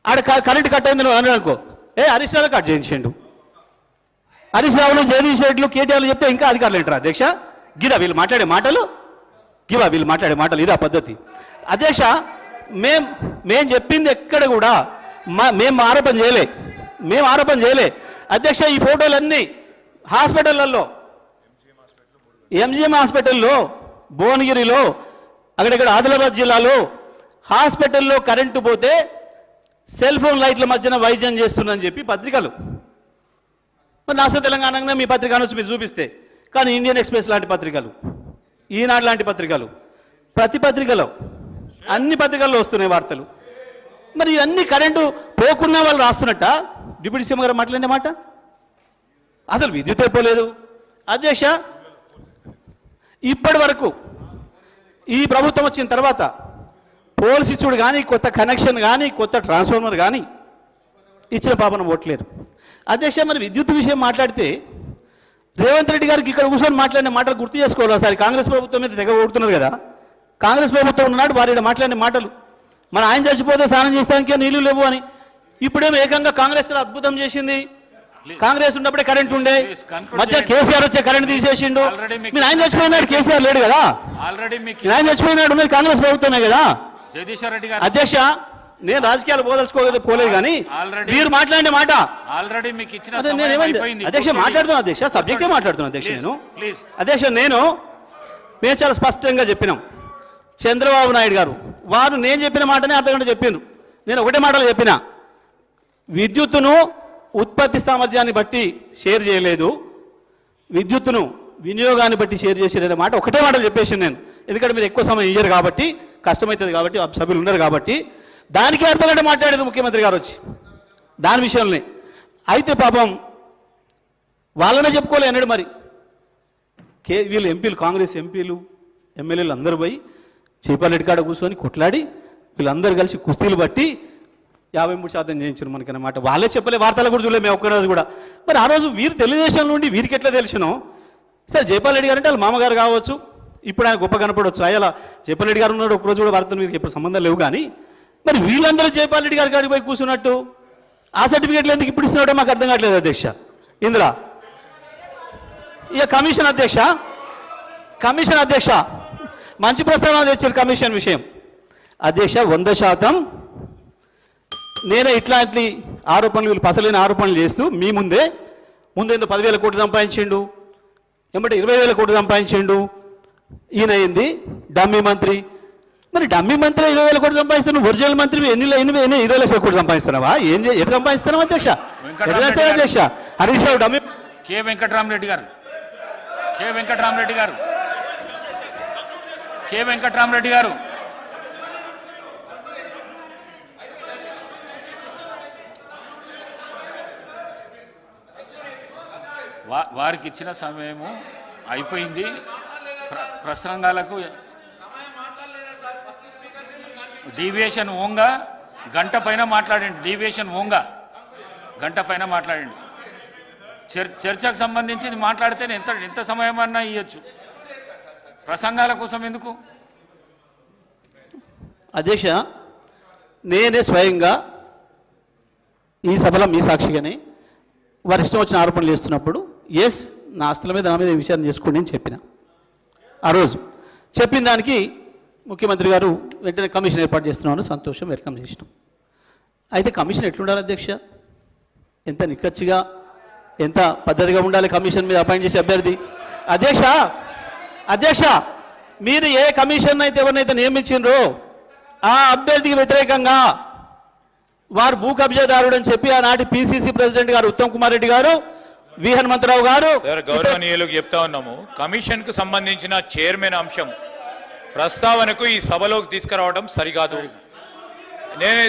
ఆడ current cut అయింది అని అనుకో, హరీష్ రావు కట్ చేయించిండు. హరీష్ రావులు, జగదీష్ రెడ్డిలు, కేటీఆర్లు చెప్తే ఇంకా అధికారులు ఏంటారు అధ్యక్ష? గిదా వీళ్ళు మాట్లాడే మాటలు? వీళ్ళు మాట్లాడే మాటలు ఇదా పద్ధతి? అధ్యక్ష, మేం చెప్పింది ఎక్కడ కూడా మేము ఆరోపణ చేయలే అధ్యక్ష. ఈ ఫోటోలన్నీ హాస్పిటళ్లలో, ఎంజిఎం హాస్పిటల్లో, భువనగిరిలో, అక్కడక్కడ ఆదిలాబాద్ జిల్లాలో హాస్పిటల్లో కరెంటు పోతే సెల్ ఫోన్ లైట్ల మధ్యన వైద్యం చేస్తుందని చెప్పి పత్రికలు. మరి నాసో తెలంగాణనే మీ పత్రిక అనొచ్చు మీరు చూపిస్తే, కానీ ఇండియన్ ఎక్స్ప్రెస్ లాంటి పత్రికలు, ఈనాడు లాంటి పత్రికలు, ప్రతి పత్రికలో, అన్ని పత్రికల్లో వస్తున్నాయి వార్తలు. మరి ఇవన్నీ కరెంటు పోకున్నా వాళ్ళు రాస్తున్నట్ట డిప్యూటీ సీఎం గారు మాట్లాడిన మాట? అసలు విద్యుత్ అయిపోలేదు అధ్యక్ష. ఇప్పటి వరకు ఈ ప్రభుత్వం వచ్చిన తర్వాత పోల్స్ ఇచ్చుడు కానీ, కొత్త కనెక్షన్ కానీ, కొత్త ట్రాన్స్ఫార్మర్ కానీ ఇచ్చిన పాపన ఓట్లేరు అధ్యక్ష. మరి విద్యుత్ విషయం మాట్లాడితే రేవంత్ రెడ్డి గారికి ఇక్కడ కూర్చొని మాట్లాడిన మాటలు గుర్తు చేసుకోవాలి. ఒకసారి కాంగ్రెస్ ప్రభుత్వం మీద తెగ ఓడుతున్నారు కదా, కాంగ్రెస్ ప్రభుత్వం ఉన్నాడు వారి మాట్లాడిన మాటలు. మన ఆయన చచ్చిపోతే స్నానం చేస్తానికే నీళ్లు లేవు అని, ఇప్పుడేమో ఏకంగా కాంగ్రెస్ అద్భుతం చేసింది. కాంగ్రెస్ ఉన్నప్పుడే కరెంట్ ఉండే, మధ్య కేసీఆర్ వచ్చే కరెంట్ తీసేసిండు. మీరు ఆయన చచ్చిపోయినాడు, కేసీఆర్ లేడు కదా, ఆయన చచ్చిపోయినాడు, ఉన్నది కాంగ్రెస్ ప్రభుత్వమే కదా అధ్యక్ష. నేను రాజకీయాలు పోలేదు కానీ మీరు మాట్లాడిన మాట అధ్యక్ష మాట్లాడుతున్నా అధ్యక్ష, సబ్జెక్టే మాట్లాడుతున్నా అధ్యక్ష. నేను మేము చాలా స్పష్టంగా చెప్పినాం. చంద్రబాబు నాయుడు గారు వారు నేను చెప్పిన మాటనే అర్థగంట చెప్పిండ్రు. నేను ఒకటే మాటలు చెప్పిన, విద్యుత్తును ఉత్పత్తి సామర్థ్యాన్ని బట్టి షేర్ చేయలేదు, విద్యుత్తును వినియోగాన్ని బట్టి షేర్ చేసేదనే మాట ఒకటే మాటలు చెప్పేసాను నేను. ఎందుకంటే మీరు ఎక్కువ సమయం ఇయ్యరు కాబట్టి, కష్టమవుతుంది కాబట్టి, సభ్యులు ఉన్నారు కాబట్టి, దానికే అర్థగంట మాట్లాడారు ముఖ్యమంత్రి గారు వచ్చి దాని విషయంలో. అయితే పాపం వాళ్ళనే చెప్పుకోలే అన్నాడు. మరి వీళ్ళు ఎంపీలు, కాంగ్రెస్ ఎంపీలు, ఎమ్మెల్యేలు అందరూ పోయి చేపల్లెడ్డి కాడ కూర్చొని కొట్లాడి వీళ్ళందరూ కలిసి కుస్తీలు బట్టి 53% చేయించారు మనకన్నమాట. వాళ్ళే చెప్పలే, వార్తలు కూడా చూడలేదు మేము ఒక్కరోజు కూడా. మరి ఆ రోజు వీరు తెలుగుదేశం నుండి వీరికి ఎట్లా తెలిసినో సార్, జయపాల్రెడ్డి గారు అంటే వాళ్ళ మామగారు కావచ్చు, ఇప్పుడు ఆయన గొప్ప కనపడవచ్చు. అయ్యా జయపాల్రెడ్డి గారు ఉన్నాడు, ఒకరోజు కూడా వార్తలు వీరికి ఎప్పుడు సంబంధం లేవు. కానీ మరి వీళ్ళందరూ జయపాల్రెడ్డి గారి కాడికి పోయి కూర్చున్నట్టు ఆ సర్టిఫికేట్లు ఎందుకు ఇప్పుడు ఇస్తున్నాడో మాకు అర్థం కావట్లేదు అధ్యక్ష. ఇందులో ఇక కమిషన్ అధ్యక్ష మంచి ప్రస్తావన తెచ్చారు కమిషన్ విషయం అధ్యక్ష. 100% నేనే ఇట్లాంటి ఆరోపణలు, వీళ్ళు పసలేని ఆరోపణలు చేస్తూ మీ ముందేందో 10,000 కోట్లు సంపాదించిండు, ఏమంటే 20,000 కోట్లు సంపాదించిండు. ఈయన ఏంది డమ్మీ మంత్రి. మరి డమ్మీ మంత్రి 20,000 కోట్లు సంపాదిస్తున్నావు, ఒరిజినల్ మంత్రి 20 లక్షల కోట్లు సంపాదిస్తున్నావా? ఎటు సంపాదిస్తున్నావు అధ్యక్ష? అధ్యక్ష హరీష్ రావు డమ్మీ. కె వెంకటరామరెడ్డి గారు వారికి ఇచ్చిన సమయము అయిపోయింది. ప్రసంగాలకు డీవియేషన్ ఓంగా గంట పైన మాట్లాడండి. చర్చకు సంబంధించి మాట్లాడితే ఎంత సమయం అన్నా ఇవ్వచ్చు, ప్రసంగాల కోసం ఎందుకు? అధ్యక్ష, నేనే స్వయంగా ఈ సభలో మీ సాక్షిగానే వారి ఇష్టం వచ్చిన ఆరోపణలు చేస్తున్నప్పుడు నా ఆస్తుల మీద నా మీద విచారణ చేసుకోండి అని చెప్పిన. ఆ రోజు చెప్పిన దానికి ముఖ్యమంత్రి గారు వెంటనే కమిషన్ ఏర్పాటు చేస్తున్నామని సంతోషం వెల్కమ్ చేసినాం. అయితే కమిషన్ ఎట్లుండాలి అధ్యక్ష? ఎంత నిక్కచ్చిగా, ఎంత పద్ధతిగా ఉండాలి కమిషన్ మీద అపాయింట్ చేసే అభ్యర్థి? అధ్యక్ష మీరు ఏ కమిషన్ అయితే ఎవరినైతే నియమించిండ్రో ఆ అభ్యర్థికి వ్యతిరేకంగా వారు భూ కబ్జాదారుడు అని చెప్పి ఆనాటి పిసిసి ప్రెసిడెంట్ గారు ఉత్తమ్ కుమార్ రెడ్డి గారు, వి హనుమంతరావు గారు, గౌరవనీయులకు చెప్తా ఉన్నాము. కమిషన్ కు సంబంధించిన చైర్మన్ అంశం ప్రస్తావనకు ఈ సభలోకి తీసుకురావడం సరికాదు. నేను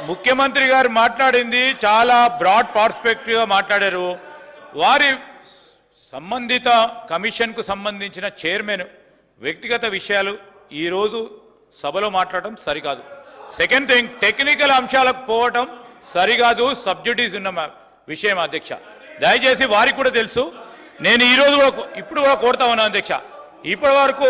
ముఖ్యమంత్రి గారు మాట్లాడింది చాలా బ్రాడ్ పర్స్పెక్టివ్ గా మాట్లాడారు. వారి సంబంధిత కమిషన్ కు సంబంధించిన చైర్మన్ వ్యక్తిగత విషయాలు ఈరోజు సభలో మాట్లాడటం సరికాదు. సెకండ్ థింగ్, టెక్నికల్ అంశాలకు పోవటం సరికాదు, సబ్జెక్టీస్ ఉన్న విషయం అధ్యక్ష. దయచేసి వారికి కూడా తెలుసు. నేను ఈరోజు ఇప్పుడు కూడా కోరుతా ఉన్నాను అధ్యక్ష. ఇప్పటి వరకు